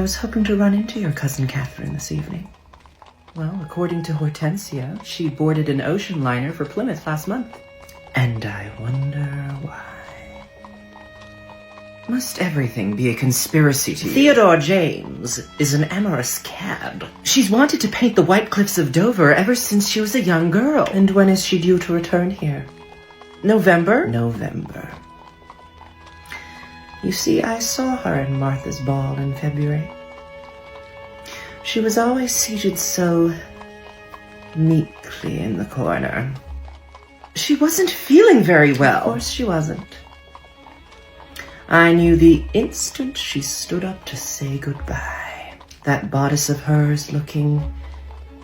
I was hoping to run into your cousin Catherine this evening. Well, according to Hortensia, she boarded an ocean liner for Plymouth last month. And I wonder why. Must everything be a conspiracy to you? Theodore James is an amorous cad. She's wanted to paint the White Cliffs of Dover ever since she was a young girl. And when is she due to return here? November? November. You see, I saw her at Martha's ball in February. She was always seated so meekly in the corner. She wasn't feeling very well. Of course she wasn't. I knew the instant she stood up to say goodbye. That bodice of hers looking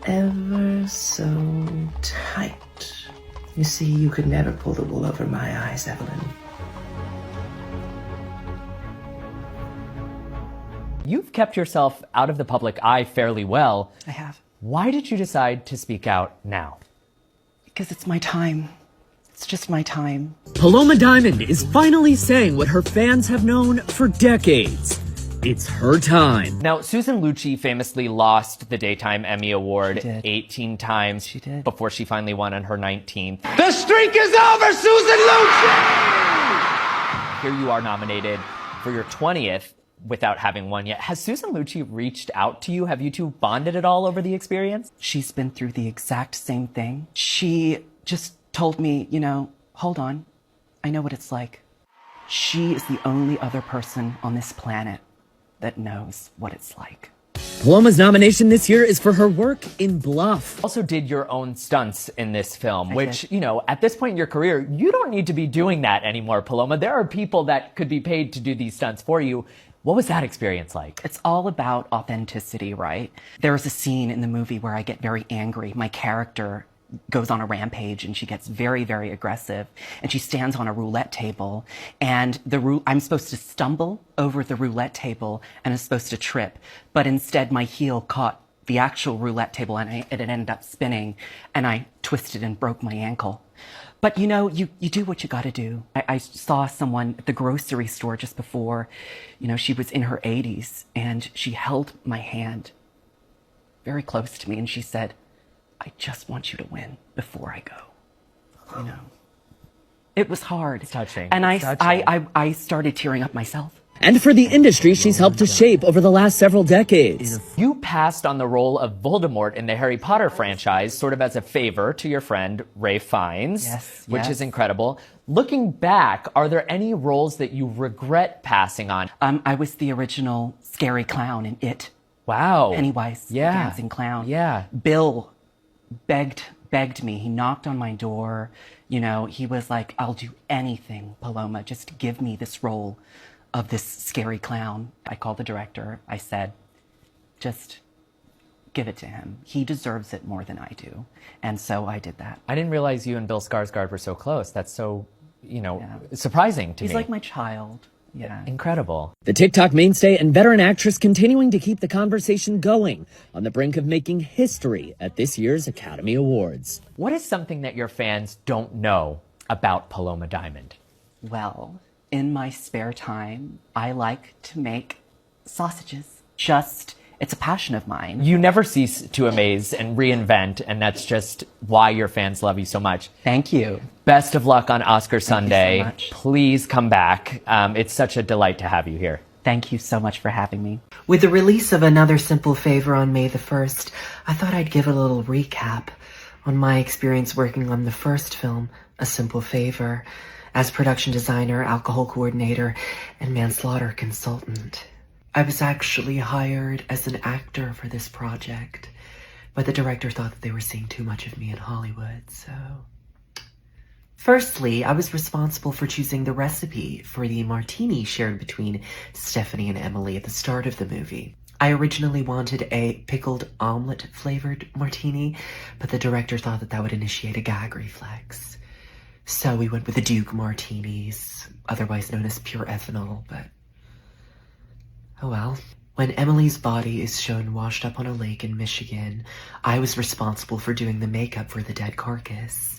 ever so tight. You see, you could never pull the wool over my eyes, Evelyn. You've kept yourself out of the public eye fairly well. I have. Why did you decide to speak out now? Because it's my time. It's just my time. Paloma Diamond is finally saying what her fans have known for decades. It's her time. Now, Susan Lucci famously lost the Daytime Emmy Award 18 times before she finally won on her 19th. The streak is over, Susan Lucci! Here you are nominated for your 20th without having won yet. Has Susan Lucci reached out to you? Have you two bonded at all over the experience? She's been through the exact same thing. She just told me, hold on, I know what it's like. She is the only other person on this planet that knows what it's like. Paloma's nomination this year is for her work in Bluff. Also did your own stunts in this film, which, at this point in your career, you don't need to be doing that anymore, Paloma. There are people that could be paid to do these stunts for you. What was that experience like? It's all about authenticity, right? There's a scene in the movie where I get very angry. My character goes on a rampage and she gets very, very aggressive, and she stands on a roulette table, and I'm supposed to stumble over the roulette table and I'm supposed to trip, but instead my heel caught the actual roulette table and it ended up spinning, and I twisted and broke my ankle. But you do what you gotta do. I saw someone at the grocery store just before, she was in her 80s, and she held my hand very close to me and she said, I just want you to win before I go. It was hard. It's touching. And I started tearing up myself. And for the industry she's helped to shape over the last several decades. You passed on the role of Voldemort in the Harry Potter franchise sort of as a favor to your friend Ralph Fiennes, which is incredible. Looking back, are there any roles that you regret passing on? I was the original scary clown in It. Wow. Pennywise, the dancing clown. Yeah. Bill begged me. He knocked on my door. He was like, I'll do anything, Paloma. Just give me this role of this scary clown. I called the director. I said, just give it to him. He deserves it more than I do. And so I did that. I didn't realize you and Bill Skarsgård were so close. That's so, surprising to me. He's like my child. Yeah. Incredible. The TikTok mainstay and veteran actress continuing to keep the conversation going on the brink of making history at this year's Academy Awards. What is something that your fans don't know about Paloma Diamond? Well, in my spare time, I like to make sausages. It's a passion of mine. You never cease to amaze and reinvent, and that's just why your fans love you so much. Thank you. Best of luck on Oscar Sunday. Thank you so much. Please come back. It's such a delight to have you here. Thank you so much for having me. With the release of Another Simple Favor on May the 1st, I thought I'd give a little recap on my experience working on the first film, A Simple Favor, as production designer, alcohol coordinator, and manslaughter consultant. I was actually hired as an actor for this project, but the director thought that they were seeing too much of me in Hollywood, so... Firstly, I was responsible for choosing the recipe for the martini shared between Stephanie and Emily at the start of the movie. I originally wanted a pickled omelet-flavored martini, but the director thought that that would initiate a gag reflex. So we went with the Duke martinis, otherwise known as pure ethanol, but... oh well. When Emily's body is shown washed up on a lake in Michigan, I was responsible for doing the makeup for the dead carcass.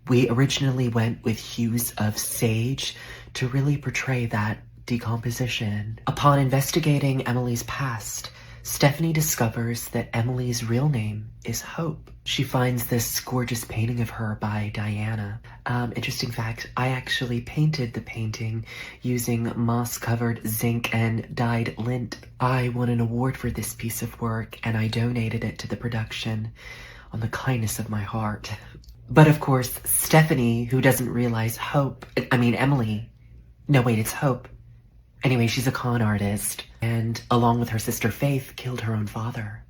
We originally went with hues of sage to really portray that decomposition. Upon investigating Emily's past, Stephanie discovers that Emily's real name is Hope. She finds this gorgeous painting of her by Diana. Interesting fact, I actually painted the painting using moss-covered zinc and dyed lint. I won an award for this piece of work, and I donated it to the production on the kindness of my heart. But of course, Stephanie, who doesn't realize Emily. No, wait, it's Hope. Anyway, she's a con artist, and along with her sister Faith, killed her own father.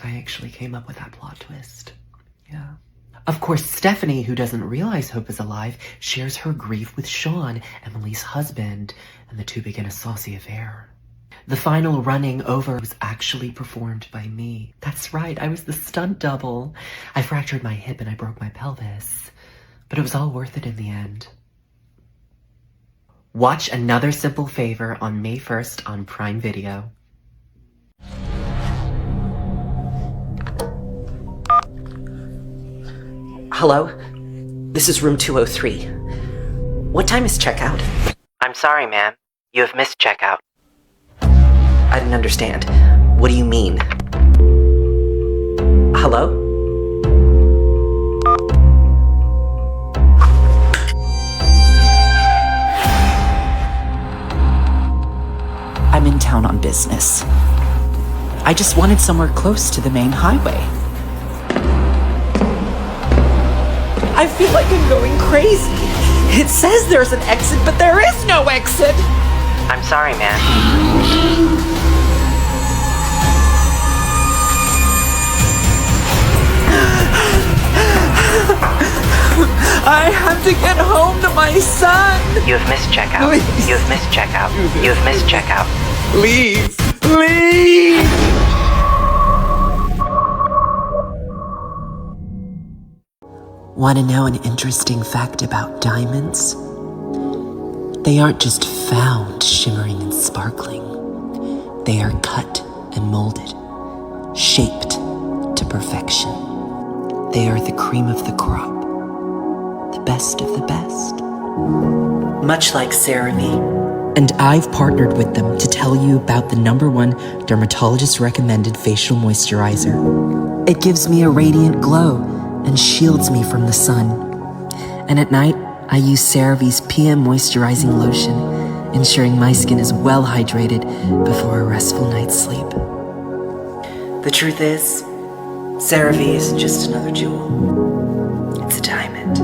I actually came up with that plot twist. Yeah. Of course, Stephanie, who doesn't realize Hope is alive, shares her grief with Sean, Emily's husband, and the two begin a saucy affair. The final running over was actually performed by me. That's right, I was the stunt double. I fractured my hip and I broke my pelvis. But it was all worth it in the end. Watch Another Simple Favor on May 1st on Prime Video. Hello? This is room 203. What time is checkout? I'm sorry, ma'am. You have missed checkout. I didn't understand. What do you mean? Hello? I'm in town on business. I just wanted somewhere close to the main highway. I feel like I'm going crazy. It says there's an exit, but there is no exit. I'm sorry, ma'am. I have to get home to my son. You have missed checkout. Please. You have missed checkout. You have missed checkout. Please, please. Want to know an interesting fact about diamonds? They aren't just found shimmering and sparkling. They are cut and molded, shaped to perfection. They are the cream of the crop, the best of the best. Much like CeraVe. And I've partnered with them to tell you about the #1 dermatologist-recommended facial moisturizer. It gives me a radiant glow and shields me from the sun. And at night, I use CeraVe's PM moisturizing lotion, ensuring my skin is well hydrated before a restful night's sleep. The truth is, CeraVe isn't just another jewel. It's a diamond.